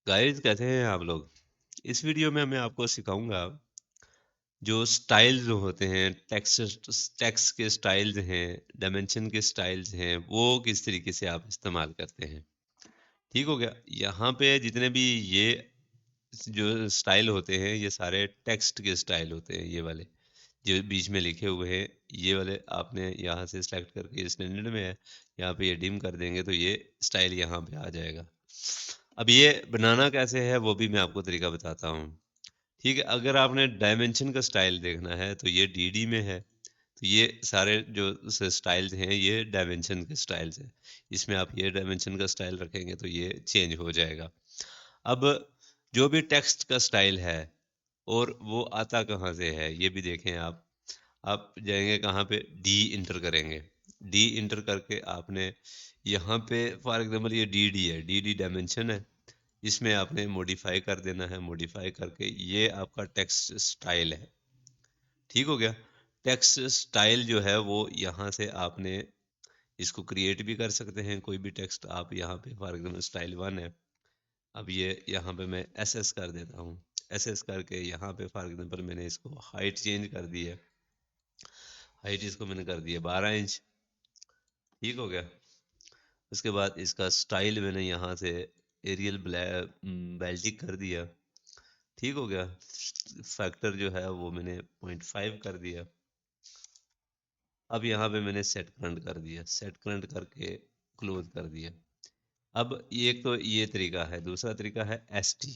Guys, कैसे हैं आप लोग। इस वीडियो में मैं आपको सिखाऊंगा जो स्टाइल जो होते हैं, टेक्स्ट के स्टाइल्स हैं, डायमेंशन के स्टाइल्स हैं, वो किस तरीके से आप इस्तेमाल करते हैं। ठीक हो गया। यहाँ पे जितने भी ये जो स्टाइल होते हैं, ये सारे टेक्स्ट के स्टाइल होते हैं। ये वाले जो बीच में लिखे हुए हैं, ये वाले आपने यहाँ से सेलेक्ट करके स्टैंडर्ड में है, यहाँ पे ये डिम कर देंगे तो ये स्टाइल यहाँ पे आ जाएगा। अब ये बनाना कैसे है वो भी मैं आपको तरीका बताता हूँ। ठीक है, अगर आपने डायमेंशन का स्टाइल देखना है तो ये डीडी में है। तो ये सारे जो स्टाइल्स हैं ये डायमेंशन के स्टाइल्स हैं। इसमें आप ये डायमेंशन का स्टाइल रखेंगे तो ये चेंज हो जाएगा। अब जो भी टेक्स्ट का स्टाइल है और वो आता कहाँ से है ये भी देखें आप जाएंगे कहाँ पे, डी इंटर करेंगे। डी इंटर करके आपने यहाँ पे फॉर एग्जांपल ये डी डी है, डी डी डायमेंशन है। इसमें आपने मॉडिफाई कर देना है, मॉडिफाई करके ये आपका टेक्स्ट स्टाइल है। ठीक हो गया। टेक्स्ट स्टाइल जो है वो यहाँ से आपने इसको क्रिएट भी कर सकते हैं। कोई भी टेक्स्ट आप यहाँ पे फॉर एग्जांपल स्टाइल 1 है। अब ये यहाँ पे मैं एस एस कर देता हूँ। एस एस करके यहाँ पे फॉर एग्जांपल मैंने इसको हाइट चेंज कर दी है। हाइट इसको मैंने कर दी है 12 इंच। ठीक हो गया। उसके बाद इसका स्टाइल मैंने यहाँ से एरियल बेल्टिक कर दिया। ठीक हो गया। फैक्टर जो है वो मैंने 0.5 कर दिया। अब यहाँ पे मैंने सेट करंट कर दिया, सेट करंट करके क्लोज कर दिया। अब ये एक तो ये तरीका है। दूसरा तरीका है एस टी।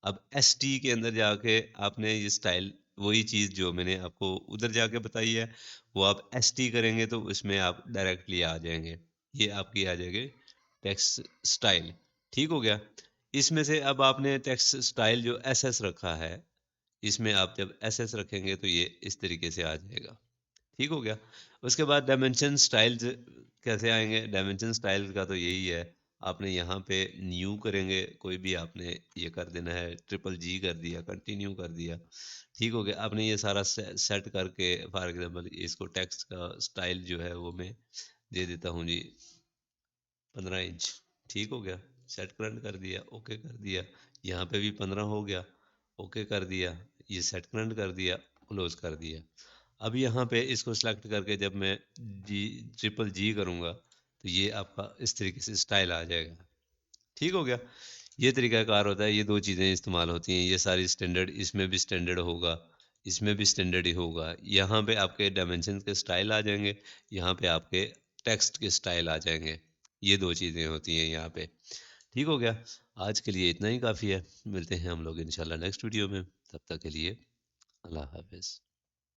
अब एस टी के अंदर जाके आपने ये स्टाइल, वही चीज़ जो मैंने आपको उधर जाके बताई है, वो आप एस टी करेंगे तो उसमें आप डायरेक्टली आ जाएंगे। ये आपकी आ जाएगी टेक्स्ट स्टाइल। ठीक हो गया। इसमें से अब आपने टेक्स्ट स्टाइल जो एस एस रखा है, इसमें आप जब एस एस रखेंगे तो ये इस तरीके से आ जाएगा। ठीक हो गया। उसके बाद डायमेंशन स्टाइल्स कैसे आएंगे। डायमेंशन स्टाइल का तो यही है, आपने यहाँ पे न्यू करेंगे, कोई भी आपने ये कर देना है, ट्रिपल जी कर दिया, कंटिन्यू कर दिया। ठीक हो गया। आपने ये सारा सेट करके फॉर एग्जांपल इसको टेक्स्ट का स्टाइल जो है वो मैं दे देता हूँ जी 15 इंच। ठीक हो गया। सेट करंट कर दिया, ओके कर दिया। यहाँ पे भी 15 हो गया, ओके कर दिया। ये सेट करंट कर दिया, क्लोज कर दिया। अब यहाँ पे इसको सेलेक्ट करके जब मैं जी ट्रिपल जी करूँगा तो ये आपका इस तरीके से स्टाइल आ जाएगा। ठीक हो गया। ये तरीकाकार होता है। ये दो चीज़ें इस्तेमाल होती हैं। ये सारी स्टैंडर्ड, इसमें भी स्टैंडर्ड होगा, इसमें भी स्टैंडर्ड ही होगा। यहाँ पे आपके डायमेंशन के स्टाइल आ जाएंगे, यहाँ पे आपके टेक्स्ट के स्टाइल आ जाएंगे। ये दो चीज़ें होती हैं यहाँ पे। ठीक हो गया। आज के लिए इतना ही काफ़ी है। मिलते हैं हम लोग इंशाल्लाह नेक्स्ट वीडियो में। तब तक के लिए अल्लाह हाफिज़।